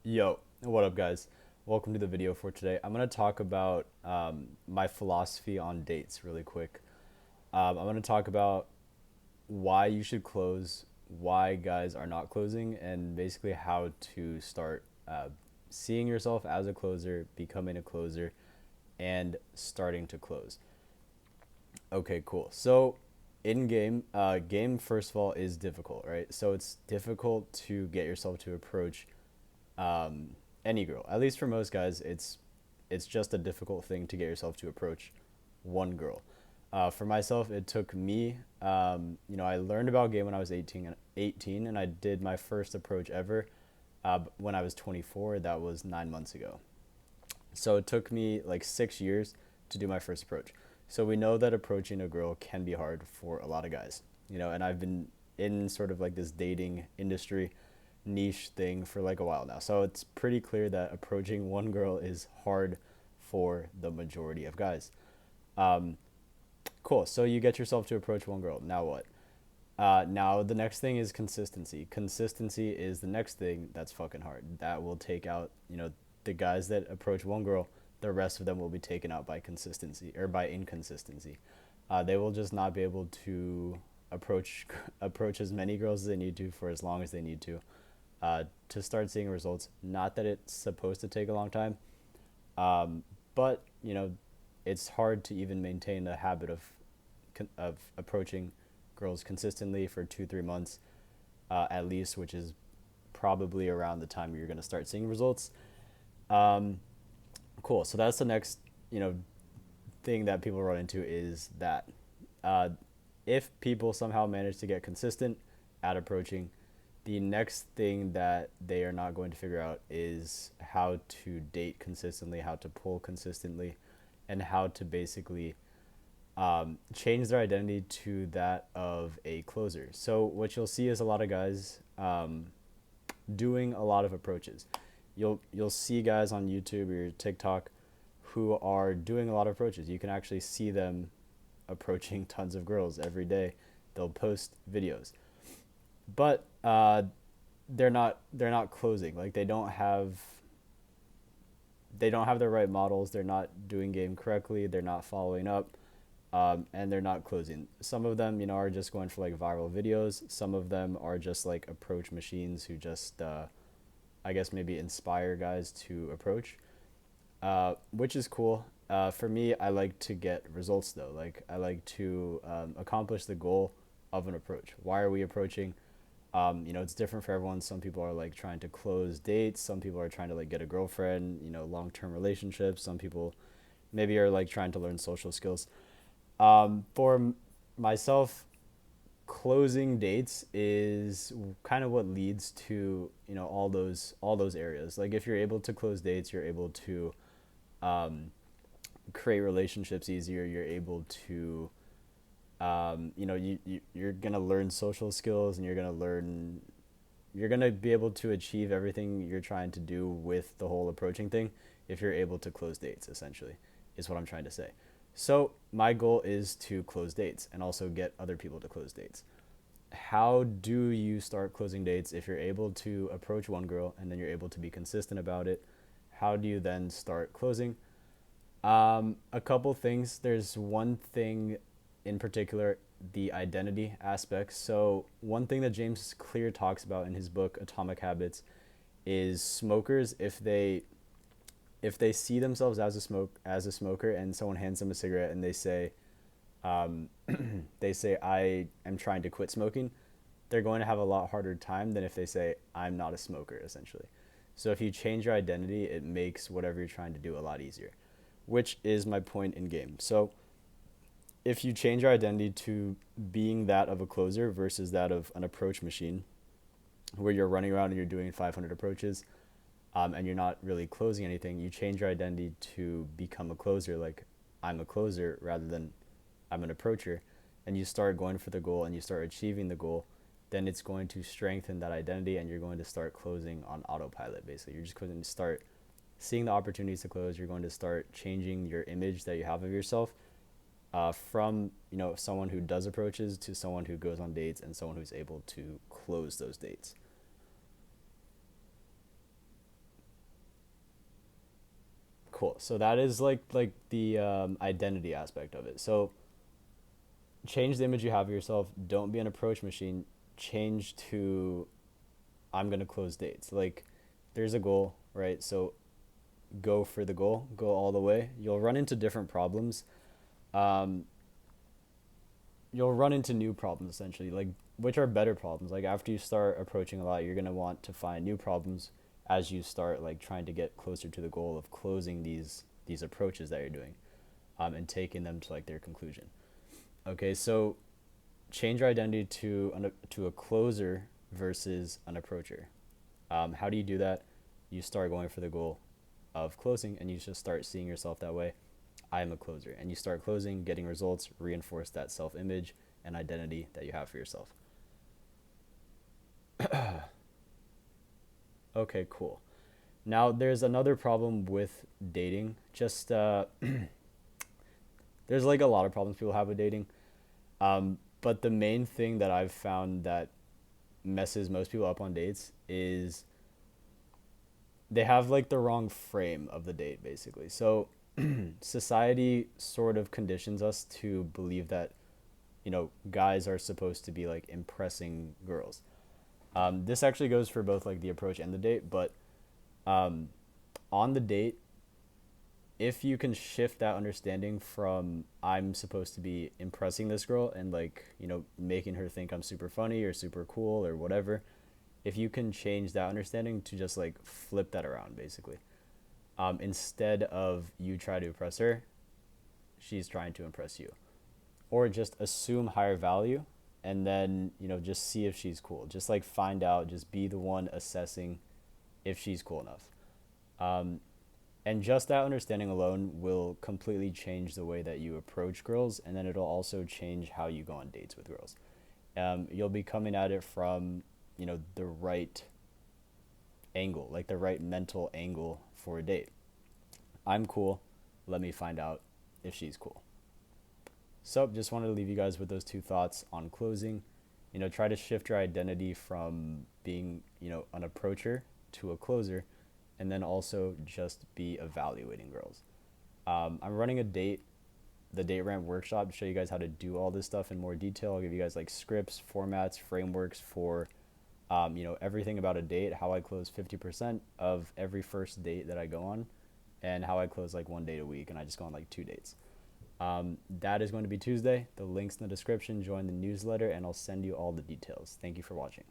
Yo, what up, guys? Welcome to the video for today. I'm going to talk about my philosophy on dates really quick. I'm going to talk about why you should close, why guys are not closing, and basically how to start seeing yourself as a closer, becoming a closer, and starting to close. Okay, cool. So, in game, first of all, is difficult, right? So, it's difficult to get yourself to approach um, any girl. At least for most guys, it's just a difficult thing to get yourself to approach one girl. For myself, it took me. I learned about game when I was 18, and I did my first approach ever when I was 24. That was 9 months ago. So it took me like 6 years to do my first approach. So we know that approaching a girl can be hard for a lot of guys. And I've been in sort of like this dating industry niche thing for like a while now. So it's pretty clear that approaching one girl is hard for the majority of guys. Um, cool. So you get yourself to approach one girl. Now what? Now the next thing is consistency. Consistency is the next thing that's fucking hard. That will take out, the guys that approach one girl. The rest of them will be taken out by consistency or by inconsistency. They will just not be able to approach approach as many girls as they need to for as long as they need to start seeing results. Not that it's supposed to take a long time, but it's hard to even maintain a habit of approaching girls consistently for 2 3 months at least, which is probably around the time you're going to start seeing results. Um, cool. So that's the next thing that people run into is that uh, if people somehow manage to get consistent at approaching, the next thing that they are not going to figure out is how to date consistently, how to pull consistently, and how to basically change their identity to that of a closer. So what you'll see is a lot of guys doing a lot of approaches. You'll see guys on YouTube or TikTok who are doing a lot of approaches. You can actually see them approaching tons of girls every day. They'll post videos, but they're not closing. Like they don't have the right models. They're not doing game correctly. They're not following up, and they're not closing. Some of them, are just going for like viral videos. Some of them are just like approach machines who just, I guess, maybe inspire guys to approach, which is cool. For me, I like to get results though. Like I like to accomplish the goal of an approach. Why are we approaching? It's different for everyone. Some people are like trying to close dates. Some people are trying to like get a girlfriend. Long term relationships. Some people maybe are like trying to learn social skills. For myself, closing dates is kind of what leads to all those areas. Like if you're able to close dates, you're able to um, create relationships easier. You're able to you're gonna learn social skills, and you're gonna be able to achieve everything you're trying to do with the whole approaching thing if you're able to close dates. Essentially, is what I'm trying to say. So my goal is to close dates and also get other people to close dates. How do you start closing dates if you're able to approach one girl and then you're able to be consistent about it? How do you then start closing? A couple things. There's one thing in particular, the identity aspect. So one thing that James Clear talks about in his book Atomic Habits is smokers, if they see themselves as a smoker, and someone hands them a cigarette and um, they say I am trying to quit smoking, they're going to have a lot harder time than if they say I'm not a smoker, essentially. So if you change your identity, it makes whatever you're trying to do a lot easier, which is my point in game. So if you change your identity to being that of a closer versus that of an approach machine, where you're running around and you're doing 500 approaches, and you're not really closing anything, you change your identity to become a closer, like I'm a closer rather than I'm an approacher, and you start going for the goal and you start achieving the goal, then it's going to strengthen that identity and you're going to start closing on autopilot. Basically, you're just going to start seeing the opportunities to close. You're going to start changing your image that you have of yourself, from someone who does approaches to someone who goes on dates and someone who's able to close those dates. cool. So that is like the identity aspect of it. So change the image you have of yourself. Don't be an approach machine. Change to I'm gonna close dates. Like there's a goal, right? So go for the goal. Go all the way. You'll run into different problems. Um, you'll run into new problems essentially, like which are better problems. Like after you start approaching a lot, you're gonna want to find new problems as you start like trying to get closer to the goal of closing these approaches that you're doing, and taking them to like their conclusion. Okay, so change your identity to a closer versus an approacher. How do you do that? You start going for the goal of closing, and you just start seeing yourself that way. I am a closer, and you start closing, getting results, reinforce that self-image and identity that you have for yourself. Okay, cool. Now there's another problem with dating. Just there's like a lot of problems people have with dating. But the main thing that I've found that messes most people up on dates is they have like the wrong frame of the date basically. So society sort of conditions us to believe that guys are supposed to be like impressing girls. This actually goes for both like the approach and the date, but um, on the date, if you can shift that understanding from I'm supposed to be impressing this girl and like making her think I'm super funny or super cool or whatever, if you can change that understanding to just like flip that around basically, instead of you try to impress her, she's trying to impress you, or just assume higher value and then just see if she's cool, just like find out, just be the one assessing if she's cool enough. um, and just that understanding alone will completely change the way that you approach girls, and then it'll also change how you go on dates with girls. You'll be coming at it from the right angle, like the right mental angle for a date. I'm cool, let me find out if she's cool. So just wanted to leave you guys with those two thoughts on closing. Try to shift your identity from being, an approacher to a closer, and then also just be evaluating girls. I'm running the date ramp workshop to show you guys how to do all this stuff in more detail. I'll give you guys like scripts, formats, frameworks for, everything about a date, how I close 50% of every first date that I go on, and how I close like one date a week, and I just go on like 2 dates. That is going to be Tuesday. The link's in the description. Join the newsletter, and I'll send you all the details. Thank you for watching.